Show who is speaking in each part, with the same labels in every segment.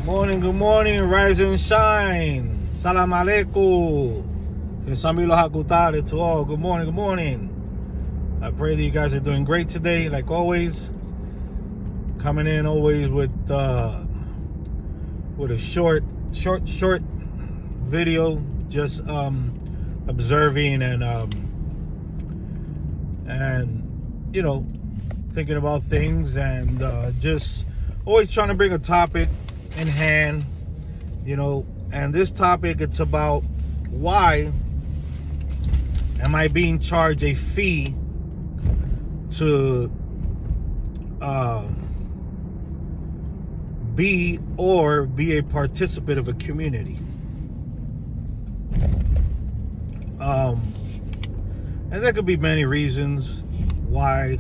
Speaker 1: Good morning, rise and shine. Salam alaikum. Kesamilo hakutare to all. Good morning. I pray that you guys are doing great today, like always. Coming in always with a short video, just observing and you know, thinking about things, and just always trying to bring a topic in hand, you know. And this topic, it's about why am I being charged a fee to be a participant of a community. And there could be many reasons why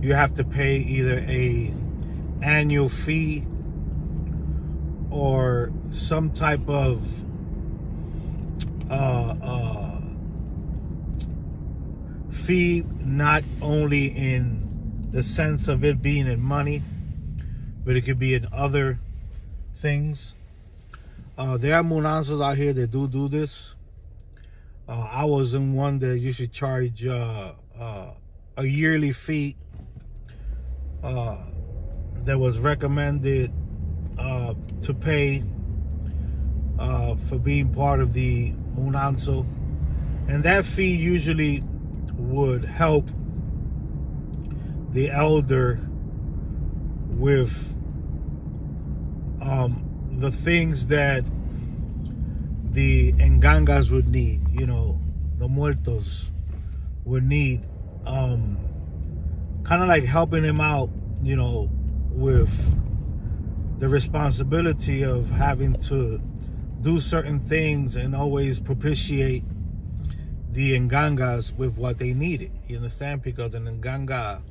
Speaker 1: you have to pay either a annual fee or some type of fee, not only in the sense of it being in money, but it could be in other things. There are munanzos out here that do this. I was in one that you should charge a yearly fee that was recommended to pay for being part of the munanzo, and that fee usually would help the elder with the things that the engangas would need, you know, the muertos would need, kind of like helping him out, you know, with the responsibility of having to do certain things and always propitiate the engangas with what they needed, you understand? Because an enganga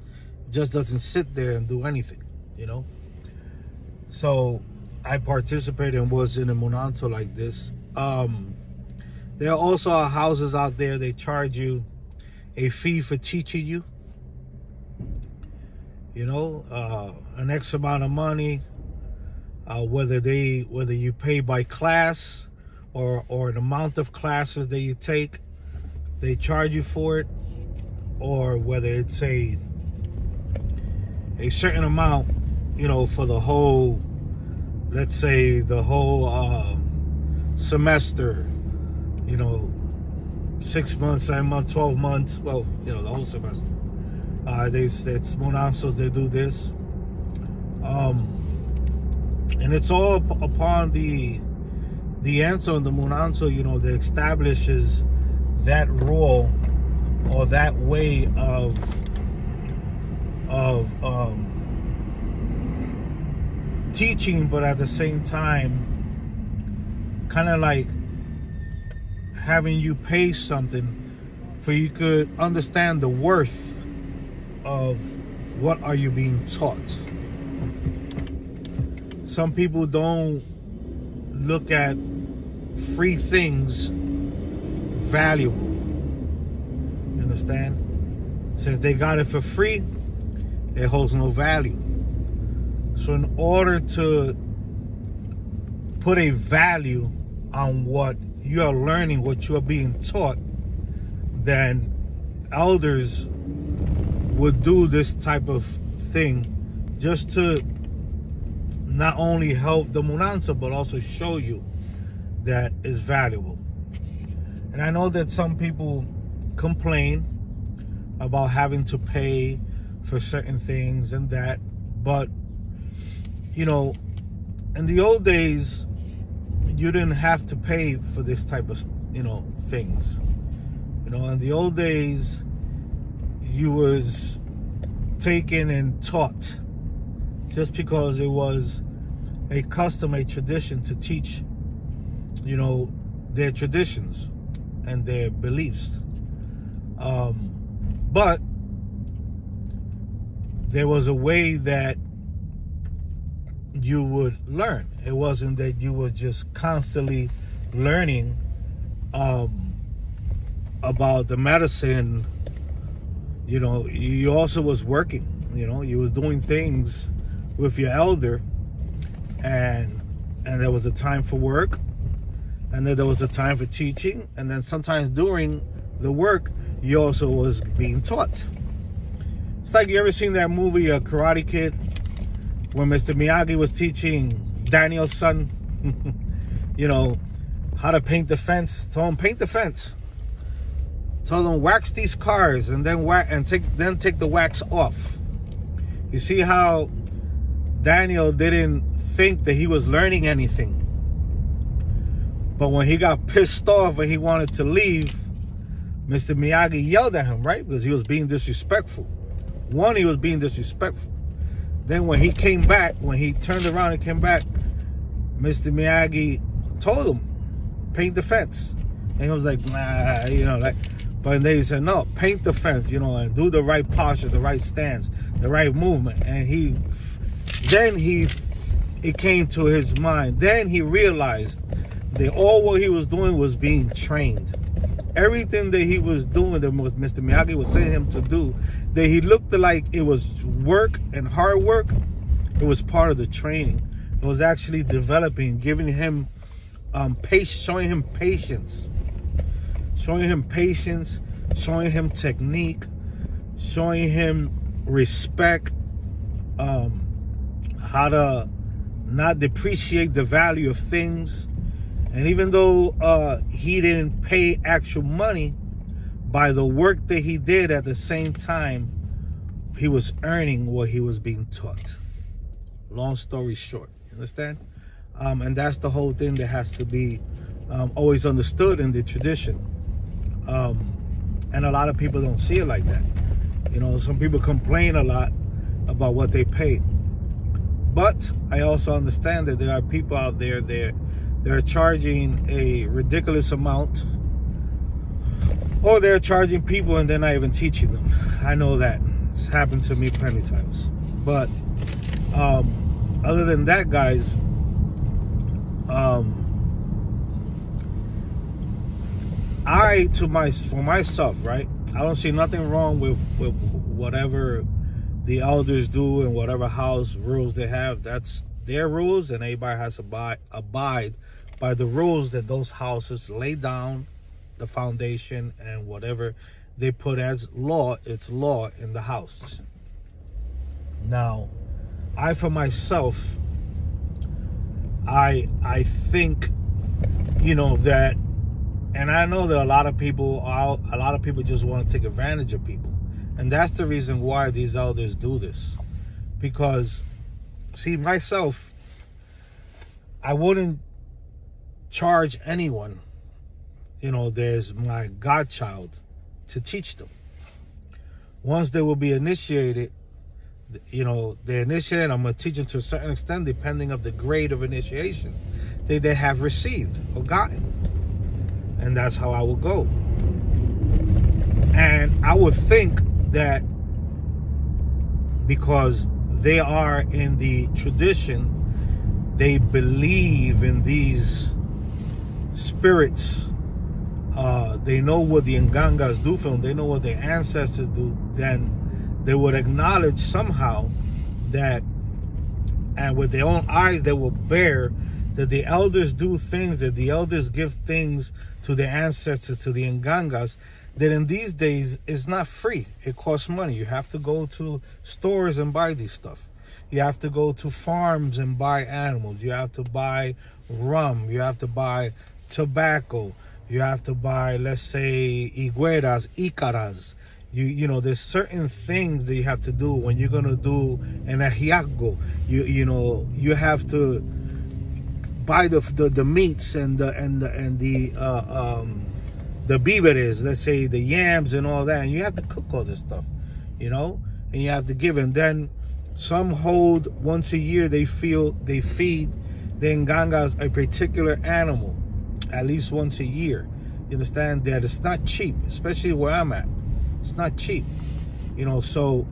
Speaker 1: just doesn't sit there and do anything, you know. So I participated and was in a munanzo like this. There are also houses out there, they charge you a fee for teaching you, you know, an X amount of money, whether you pay by class or an amount of classes that you take, they charge you for it, or whether it's a certain amount, you know, for the whole, let's say the whole semester, you know, 6 months, 7 months, 12 months, well, you know, the whole semester. It's munanzos, they do this. And it's all upon the answer in the munanzo, you know, that establishes that rule or that way of teaching, but at the same time kind of like having you pay something for you could understand the worth of what are you being taught. Some people don't look at free things valuable, you understand? Since they got it for free, it holds no value. So in order to put a value on what you are learning, what you are being taught, then elders would do this type of thing just to not only help the munanzo, but also show you that it's valuable. And I know that some people complain about having to pay for certain things and that, but you know, in the old days, you didn't have to pay for this type of, you know, things. You know, in the old days, you was taken and taught just because it was a custom, a tradition to teach, you know, their traditions and their beliefs. But there was a way that you would learn. It wasn't that you were just constantly learning about the medicine. You know, you also was working, you know, you was doing things with your elder, and and there was a time for work, and then there was a time for teaching, and then sometimes during the work, you also was being taught. It's like, you ever seen that movie, Karate Kid, when Mr. Miyagi was teaching Daniel's son, you know, how to paint the fence? Told him, paint the fence. Told him, wax these cars, and then take the wax off. You see how Daniel didn't think that he was learning anything. But when he got pissed off and he wanted to leave, Mr. Miyagi yelled at him, right? Because he was being disrespectful. One, he was being disrespectful. Then when he came back, when he turned around and came back, Mr. Miyagi told him, paint the fence. And he was like, nah, you know, like, but then he said, no, paint the fence, you know, and do the right posture, the right stance, the right movement. And it came to his mind. Then he realized that all what he was doing was being trained. Everything that he was doing, that Mr. Miyagi was saying him to do, that he looked like it was work and hard work, it was part of the training. It was actually developing, giving him showing him patience, showing him technique, showing him respect, how to not depreciate the value of things. And even though he didn't pay actual money, by the work that he did at the same time, he was earning what he was being taught. Long story short, you understand? And that's the whole thing that has to be always understood in the tradition. And a lot of people don't see it like that. You know, some people complain a lot about what they paid. But I also understand that there are people out there, they're charging a ridiculous amount, or they're charging people and they're not even teaching them. I know that. It's happened to me plenty of times. But other than that, guys, for myself, right, I don't see nothing wrong with whatever the elders do and whatever house rules they have. That's their rules, and everybody has to abide by the rules that those houses lay down, the foundation, and whatever they put as law, it's law in the house. Now, I for myself, I think, you know, that, and I know that a lot of people just want to take advantage of people. And that's the reason why these elders do this. Because, see, myself, I wouldn't charge anyone, you know, there's my godchild, to teach them. Once they will be initiated, you know, they're initiated, I'm going to teach them to a certain extent, depending on the grade of initiation they have received or gotten. And that's how I would go. And I would think that because they are in the tradition, they believe in these spirits, they know what the Ngangas do for them, they know what their ancestors do, then they would acknowledge somehow that, and with their own eyes they will bear, that the elders do things, that the elders give things to their ancestors, to the Ngangas, that in these days is not free. It costs money. You have to go to stores and buy these stuff. You have to go to farms and buy animals. You have to buy rum. You have to buy tobacco. You have to buy, let's say, higueras, ícaras. You know, there's certain things that you have to do when you're gonna do an ajiaco. You know, you have to buy the meats and the víveres, let's say the yams and all that, and you have to cook all this stuff, you know, and you have to give. And then some hold once a year, they feed the Ngangas a particular animal at least once a year. You understand that it's not cheap, especially where I'm at. It's not cheap, you know. So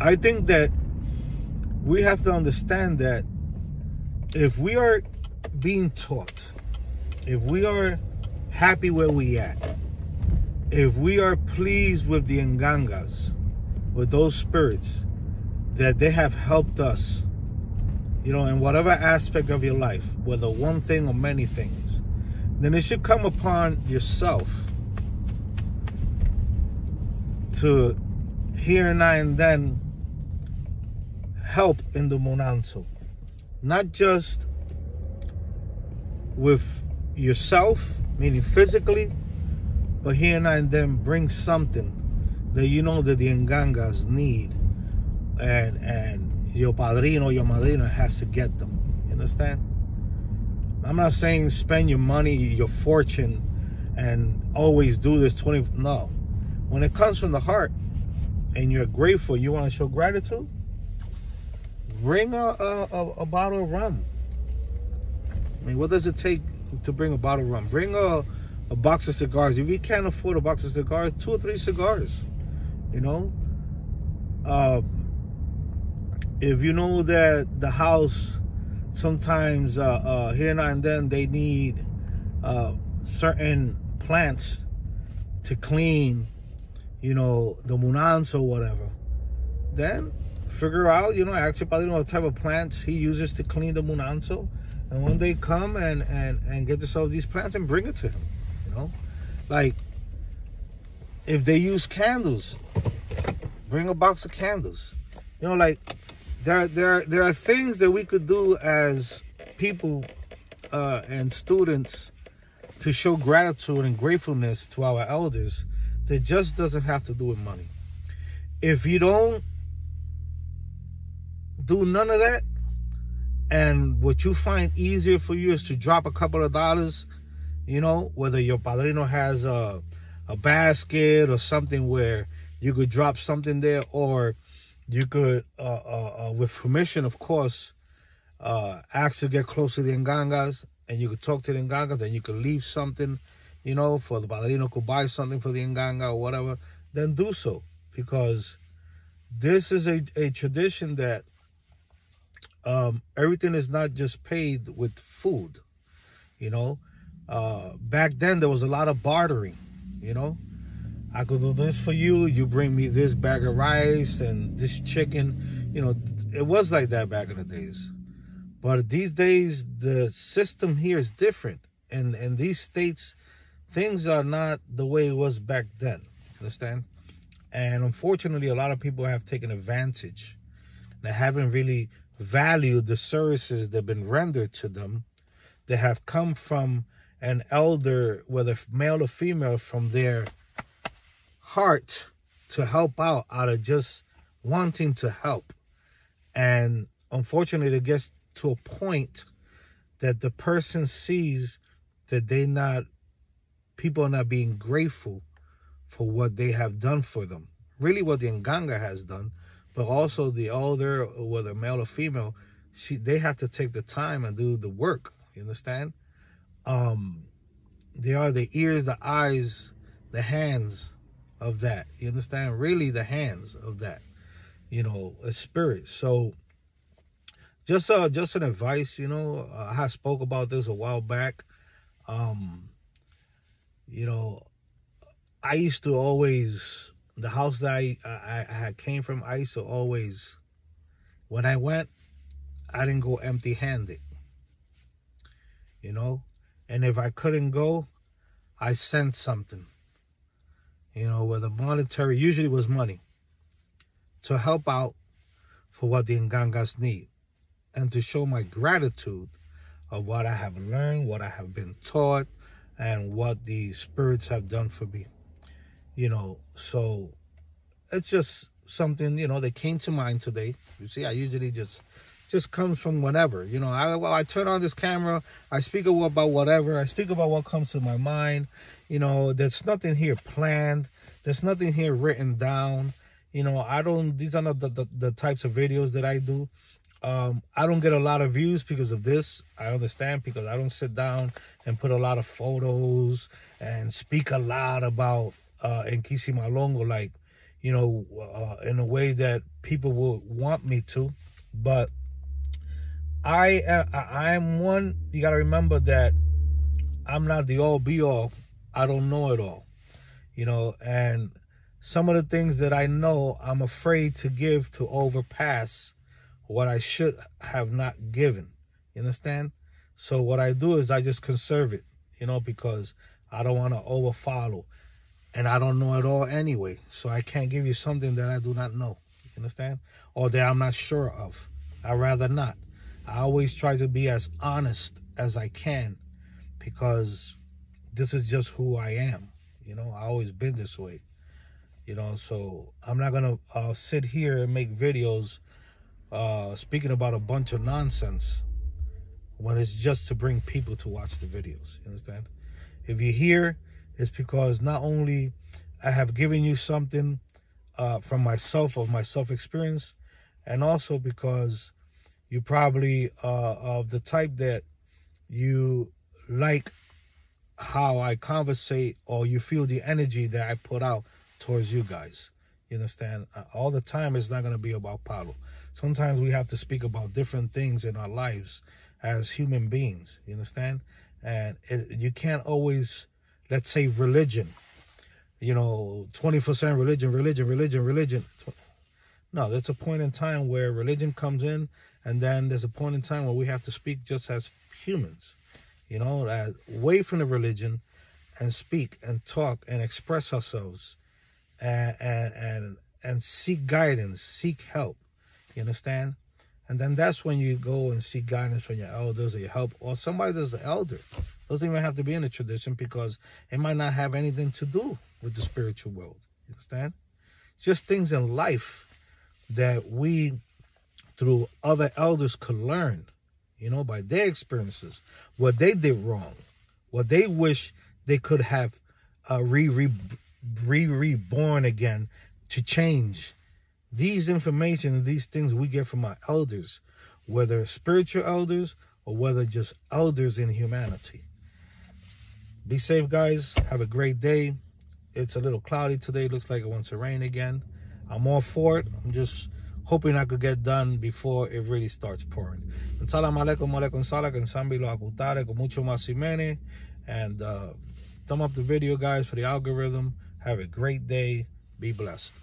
Speaker 1: I think that we have to understand that if we are being taught, if we are happy where we at, if we are pleased with the Ngangas, with those spirits, that they have helped us you know, in whatever aspect of your life, whether one thing or many things, then it should come upon yourself to here and now and then help in the Monanzo. Not just with yourself, meaning physically, but here and now and then bring something that you know that the Ngangas need, and your padrino, your madrina has to get them. You understand? I'm not saying spend your money, your fortune, and always do this 20. No. When it comes from the heart and you're grateful, you want to show gratitude, bring a bottle of rum. I mean, what does it take to bring a bottle of rum? Bring a box of cigars. If you can't afford a box of cigars, 2 or 3 cigars. You know? If you know that the house sometimes here now and then they need certain plants to clean, you know, the munans or whatever, then figure out, you know, ask your padrino what type of plants he uses to clean the munanzo, and when they come and get yourself these plants and bring it to him, you know. Like, if they use candles, bring a box of candles. You know, like, there are things that we could do as people and students to show gratitude and gratefulness to our elders that just doesn't have to do with money. If you don't do none of that, and what you find easier for you is to drop a couple of dollars, you know, whether your padrino has a basket or something where you could drop something there, or you could, with permission, of course, ask to get close to the Ngangas, and you could talk to the Ngangas, and you could leave something, you know, for the padrino could buy something for the Nganga or whatever, then do so. Because this is a tradition that everything is not just paid with food, you know. Back then, there was a lot of bartering, you know. I could do this for you, you bring me this bag of rice and this chicken. You know, it was like that back in the days. But these days, the system here is different. And in these states, things are not the way it was back then. Understand? And unfortunately, a lot of people have taken advantage. They haven't really valued the services that have been rendered to them. They have come from an elder, whether male or female, from their heart to help out of just wanting to help. And unfortunately, it gets to a point that the person sees that people are not being grateful for what they have done for them. Really what the Nganga has done, but also the elder, whether male or female, they have to take the time and do the work. You understand? They are the ears, the eyes, the hands of that. You understand? Really the hands of that, you know, a spirit. So just an advice, you know, I spoke about this a while back. You know, I used to always, the house that I came from, I used to always, when I went, I didn't go empty-handed, you know. And if I couldn't go, I sent something, you know, whether monetary, usually was money, to help out for what the Ngangas need, and to show my gratitude of what I have learned, what I have been taught, and what the spirits have done for me, you know. So it's just something, you know, that came to mind today. You see, I usually just comes from whatever, you know. I turn on this camera, I speak about whatever, I speak about what comes to my mind. You know, there's nothing here planned, there's nothing here written down. You know, these are not the types of videos that I do. I don't get a lot of views because of this. I understand, because I don't sit down and put a lot of photos and speak a lot about Nkisi Malongo, like, you know, in a way that people will want me to. But I am one, you got to remember that I'm not the all be all. I don't know it all, you know, and some of the things that I know, I'm afraid to give to overpass what I should have not given. You understand? So what I do is I just conserve it, you know, because I don't want to overfollow. And I don't know it all anyway. So I can't give you something that I do not know. You understand? Or that I'm not sure of. I'd rather not. I always try to be as honest as I can, because this is just who I am. You know, I always been this way. You know, so I'm not going to sit here and make videos speaking about a bunch of nonsense when it's just to bring people to watch the videos. You understand? If you're here, it's because not only I have given you something from myself, of my self-experience, and also because you probably of the type that you like how I conversate, or you feel the energy that I put out towards you guys. You understand? All the time it's not going to be about Paulo. Sometimes we have to speak about different things in our lives as human beings. You understand? And you can't always, let's say, religion, you know, 24/7 religion. No, there's a point in time where religion comes in, and then there's a point in time where we have to speak just as humans, you know, away from the religion, and speak and talk and express ourselves and seek guidance, seek help. You understand? And then that's when you go and seek guidance from your elders or your help, or somebody that's the elder. Doesn't even have to be in a tradition, because it might not have anything to do with the spiritual world. You understand? It's just things in life that we, through other elders, could learn, you know, by their experiences, what they did wrong, what they wish they could have reborn again to change. These information, these things we get from our elders, whether spiritual elders or whether just elders in humanity. Be safe, guys. Have a great day. It's a little cloudy today. Looks like it wants to rain again. I'm all for it. I'm just hoping I could get done before it really starts pouring. And salam alaikum alaikum salak and sambi lo akutare con mucho más simene. And thumb up the video, guys, for the algorithm. Have a great day. Be blessed.